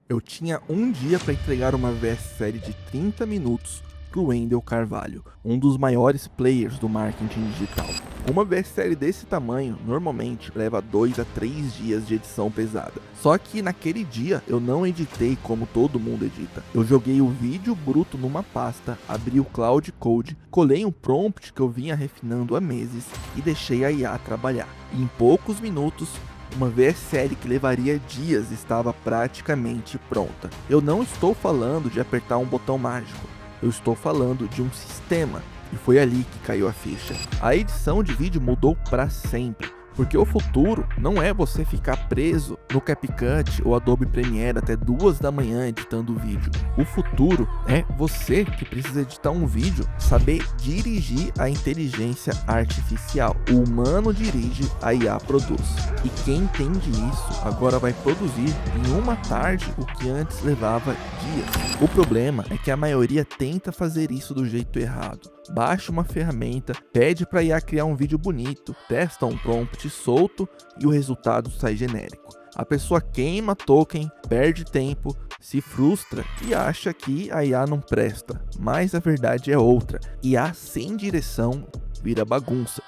Eu tinha um dia para entregar uma VS-série de 30 minutos para o Wendel Carvalho, um dos maiores players do marketing digital. Uma VS-série desse tamanho normalmente leva 2 a 3 dias de edição pesada. Só que naquele dia eu não editei como todo mundo edita. Eu joguei o vídeo bruto numa pasta, abri o Cloud Code, colei um prompt que eu vinha refinando há meses e deixei a IA trabalhar. E em poucos minutos, uma VS-série que levaria dias estava praticamente pronta. Eu não estou falando de apertar um botão mágico, eu estou falando de um sistema, e foi ali que caiu a ficha. A edição de vídeo mudou para sempre, porque o futuro não é você ficar preso no CapCut ou Adobe Premiere até 2 da manhã editando o vídeo. O futuro é você que precisa editar um vídeo, saber dirigir a inteligência artificial. O humano dirige, a IA produz. E quem entende isso agora vai produzir em uma tarde o que antes levava dias. O problema é que a maioria tenta fazer isso do jeito errado. Baixa uma ferramenta, pede para a IA criar um vídeo bonito, testa um prompt solto e o resultado sai genérico. A pessoa queima token, perde tempo, se frustra e acha que a IA não presta, mas a verdade é outra. IA sem direção vira bagunça.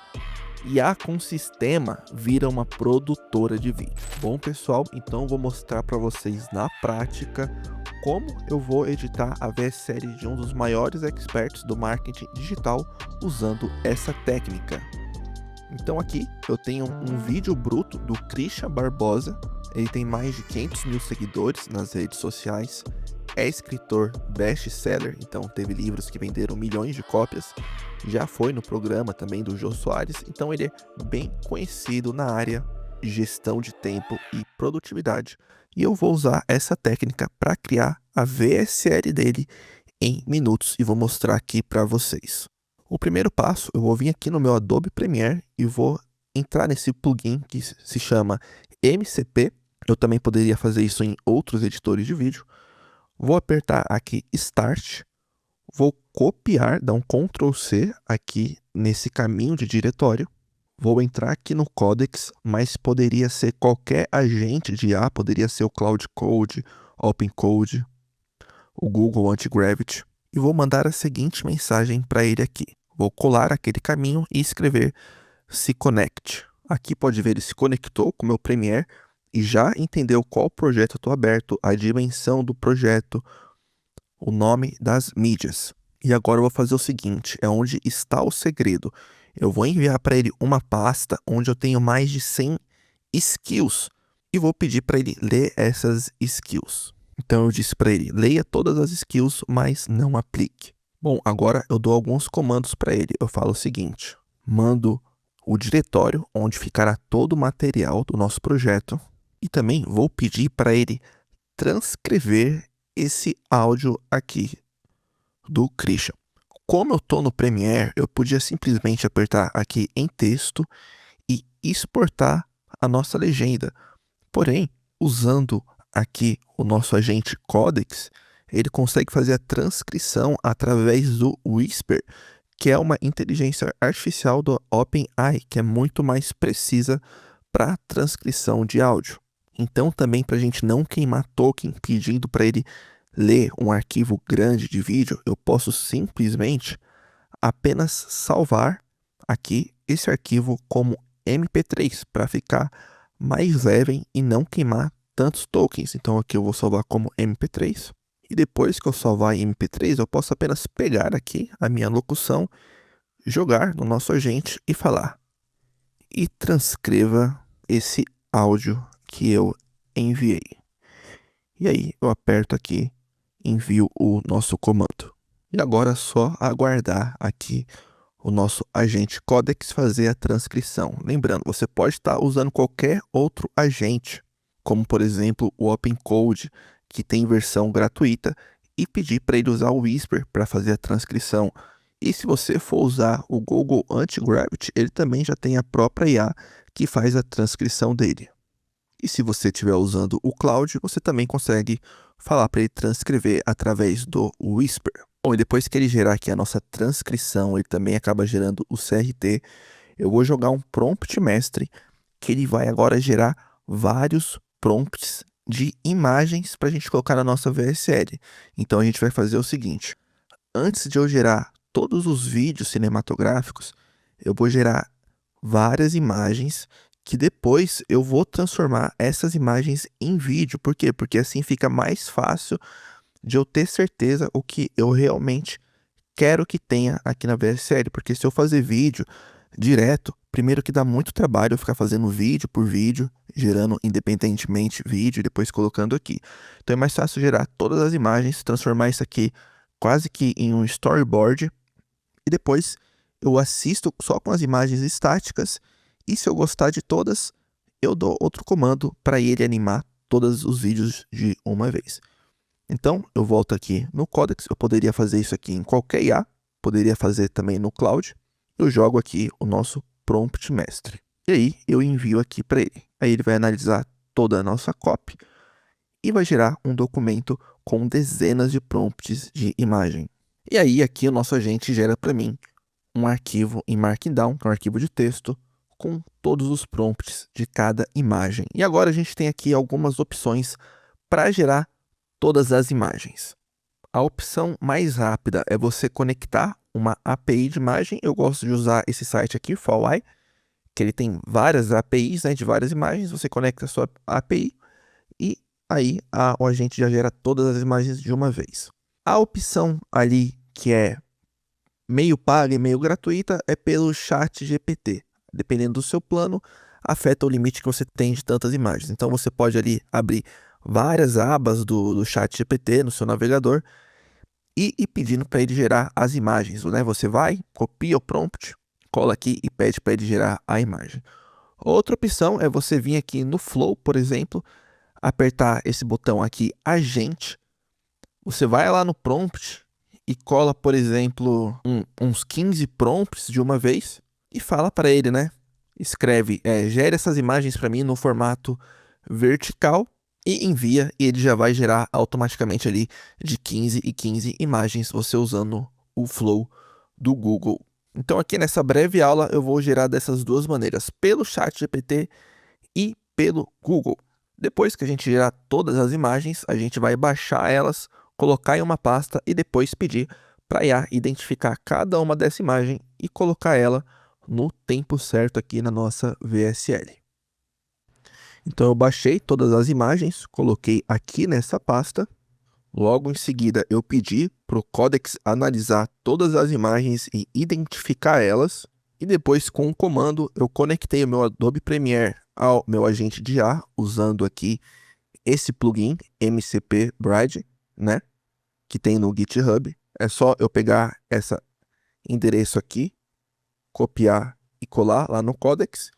IA com sistema vira uma produtora de vídeo. Bom pessoal, então vou mostrar para vocês na prática como eu vou editar a VS-série de um dos maiores experts do marketing digital usando essa técnica. Então aqui eu tenho um vídeo bruto do Christian Barbosa. Ele tem mais de 500 mil seguidores nas redes sociais, é escritor best-seller, então teve livros que venderam milhões de cópias, já foi no programa também do Jô Soares, então ele é bem conhecido na área de gestão de tempo e produtividade. E eu vou usar essa técnica para criar a VS-série dele em minutos e vou mostrar aqui para vocês. O primeiro passo, eu vou vir aqui no meu Adobe Premiere e vou entrar nesse plugin que se chama MCP. Eu também poderia fazer isso em outros editores de vídeo. Vou apertar aqui Start, vou copiar, dar um Ctrl C aqui nesse caminho de diretório. Vou entrar aqui no Codex, mas poderia ser qualquer agente de IA, poderia ser o Cloud Code, OpenCode, o Google Antigravity. E vou mandar a seguinte mensagem para ele aqui. Vou colar aquele caminho e escrever se conecte. Aqui pode ver, ele se conectou com o meu Premiere e já entendeu qual projeto eu estou aberto, a dimensão do projeto, o nome das mídias. E agora eu vou fazer o seguinte, é onde está o segredo. Eu vou enviar para ele uma pasta onde eu tenho mais de 100 skills e vou pedir para ele ler essas skills. Então eu disse para ele, leia todas as skills, mas não aplique. Bom, agora eu dou alguns comandos para ele. Eu falo o seguinte, mando o diretório onde ficará todo o material do nosso projeto e também vou pedir para ele transcrever esse áudio aqui do Christian. Como eu estou no Premiere, eu podia simplesmente apertar aqui em texto e exportar a nossa legenda. Porém, usando aqui o nosso agente Codex, ele consegue fazer a transcrição através do Whisper, que é uma inteligência artificial do OpenAI, que é muito mais precisa para transcrição de áudio. Então, também para a gente não queimar token pedindo para ele ler um arquivo grande de vídeo, eu posso simplesmente apenas salvar aqui esse arquivo como MP3 para ficar mais leve e não queimar tantos tokens. Então aqui eu vou salvar como MP3 e depois que eu salvar em MP3 eu posso apenas pegar aqui a minha locução, jogar no nosso agente e falar e transcreva esse áudio que eu enviei. E aí eu aperto aqui, envio o nosso comando. E agora é só aguardar aqui o nosso agente Codex fazer a transcrição. Lembrando, você pode estar usando qualquer outro agente, como por exemplo o OpenCode, que tem versão gratuita, e pedir para ele usar o Whisper para fazer a transcrição. E se você for usar o Google Antigravity, ele também já tem a própria IA que faz a transcrição dele. E se você estiver usando o Cloud, você também consegue falar para ele transcrever através do Whisper. Bom, e depois que ele gerar aqui a nossa transcrição, ele também acaba gerando o CRT. Eu vou jogar um prompt mestre, que ele vai agora gerar vários prompts de imagens para a gente colocar na nossa VSL. Então a gente vai fazer o seguinte: antes de eu gerar todos os vídeos cinematográficos, eu vou gerar várias imagens que depois eu vou transformar essas imagens em vídeo. Por quê? Porque assim fica mais fácil de eu ter certeza o que eu realmente quero que tenha aqui na VSL. Porque se eu fazer vídeo direto, primeiro que dá muito trabalho eu ficar fazendo vídeo por vídeo, gerando independentemente vídeo e depois colocando aqui. Então é mais fácil gerar todas as imagens, transformar isso aqui quase que em um storyboard e depois eu assisto só com as imagens estáticas e se eu gostar de todas, eu dou outro comando para ele animar todos os vídeos de uma vez. Então, eu volto aqui no Codex, eu poderia fazer isso aqui em qualquer IA, poderia fazer também no Cloud. Eu jogo aqui o nosso prompt mestre. E aí, eu envio aqui para ele. Aí ele vai analisar toda a nossa copy e vai gerar um documento com dezenas de prompts de imagem. E aí, aqui o nosso agente gera para mim um arquivo em Markdown, um arquivo de texto, com todos os prompts de cada imagem. E agora a gente tem aqui algumas opções para gerar todas as imagens. A opção mais rápida é você conectar uma API de imagem. Eu gosto de usar esse site aqui, Falleye, que ele tem várias APIs, né, de várias imagens. Você conecta a sua API e aí o agente já gera todas as imagens de uma vez. A opção ali que é meio paga e meio gratuita é pelo ChatGPT. Dependendo do seu plano, afeta o limite que você tem de tantas imagens. Então você pode ali abrir várias abas do ChatGPT no seu navegador e ir pedindo para ele gerar as imagens, né? Você vai, copia o prompt, cola aqui e pede para ele gerar a imagem. Outra opção é você vir aqui no Flow, por exemplo, apertar esse botão aqui, Agente. Você vai lá no prompt e cola, por exemplo, uns 15 prompts de uma vez e fala para ele, né? Escreve, gere essas imagens para mim no formato vertical e envia, e ele já vai gerar automaticamente ali de 15 e 15 imagens, você usando o Flow do Google. Então aqui nessa breve aula eu vou gerar dessas duas maneiras, pelo ChatGPT e pelo Google. Depois que a gente gerar todas as imagens, a gente vai baixar elas, colocar em uma pasta e depois pedir para a IA identificar cada uma dessa imagem e colocar ela no tempo certo aqui na nossa VSL. Então eu baixei todas as imagens, coloquei aqui nessa pasta. Logo em seguida eu pedi para o Codex analisar todas as imagens e identificar elas. E depois com um comando eu conectei o meu Adobe Premiere ao meu agente de IA, usando aqui esse plugin MCP Bride, né, que tem no GitHub. É só eu pegar esse endereço aqui, copiar e colar lá no Codex.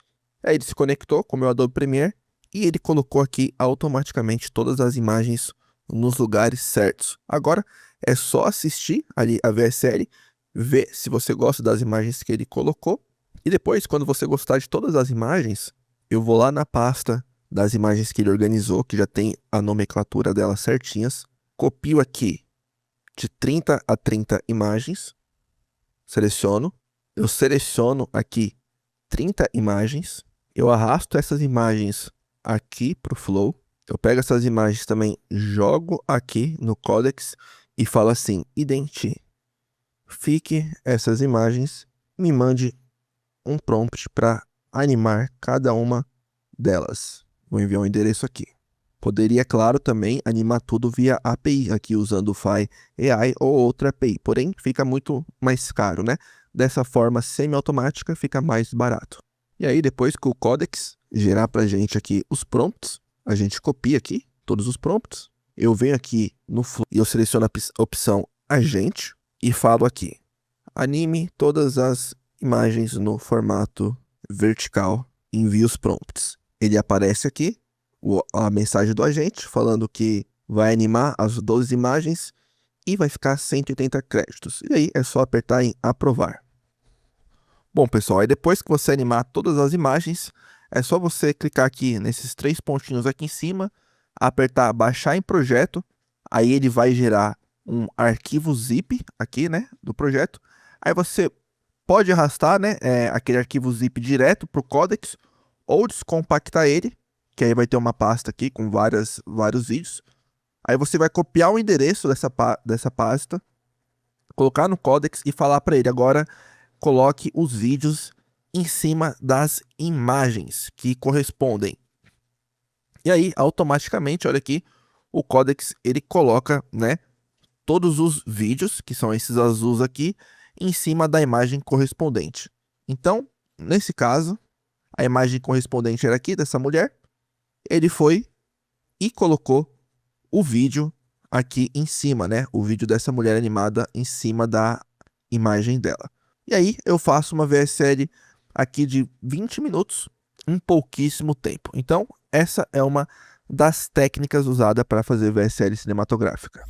Aí ele se conectou com o meu Adobe Premiere e ele colocou aqui automaticamente todas as imagens nos lugares certos. Agora é só assistir ali a VSL, ver se você gosta das imagens que ele colocou. E depois, quando você gostar de todas as imagens, eu vou lá na pasta das imagens que ele organizou, que já tem a nomenclatura delas certinhas. Copio aqui de 30 a 30 imagens. Seleciono. Eu seleciono aqui 30 imagens. Eu arrasto essas imagens aqui para o Flow. Eu pego essas imagens também, jogo aqui no Codex e falo assim: identifique essas imagens, me mande um prompt para animar cada uma delas. Vou enviar um endereço aqui. Poderia, claro, também animar tudo via API, aqui usando o Fai AI ou outra API, porém fica muito mais caro, né? Dessa forma semi-automática fica mais barato. E aí, depois que o Codex gerar para a gente aqui os prompts, a gente copia aqui todos os prompts. Eu venho aqui no Flow e eu seleciono a opção Agente e falo aqui: anime todas as imagens no formato vertical, envie os prompts. Ele aparece aqui, a mensagem do agente falando que vai animar as 12 imagens e vai ficar 180 créditos. E aí é só apertar em aprovar. Bom, pessoal, aí depois que você animar todas as imagens, é só você clicar aqui nesses 3 pontinhos aqui em cima, apertar baixar em projeto, aí ele vai gerar um arquivo zip aqui, né, do projeto. Aí você pode arrastar, né, aquele arquivo zip direto para o Codex ou descompactar ele que aí vai ter uma pasta aqui com vários vídeos. Aí você vai copiar o endereço dessa pasta, colocar no Codex e falar para ele agora coloque os vídeos em cima das imagens que correspondem. E aí, automaticamente, olha aqui, o Codex ele coloca, né, todos os vídeos, que são esses azuis aqui, em cima da imagem correspondente. Então, nesse caso, a imagem correspondente era aqui dessa mulher, ele foi e colocou o vídeo aqui em cima, né? O vídeo dessa mulher animada em cima da imagem dela. E aí eu faço uma VSL aqui de 20 minutos, um pouquíssimo tempo. Então, essa é uma das técnicas usadas para fazer VSL cinematográfica.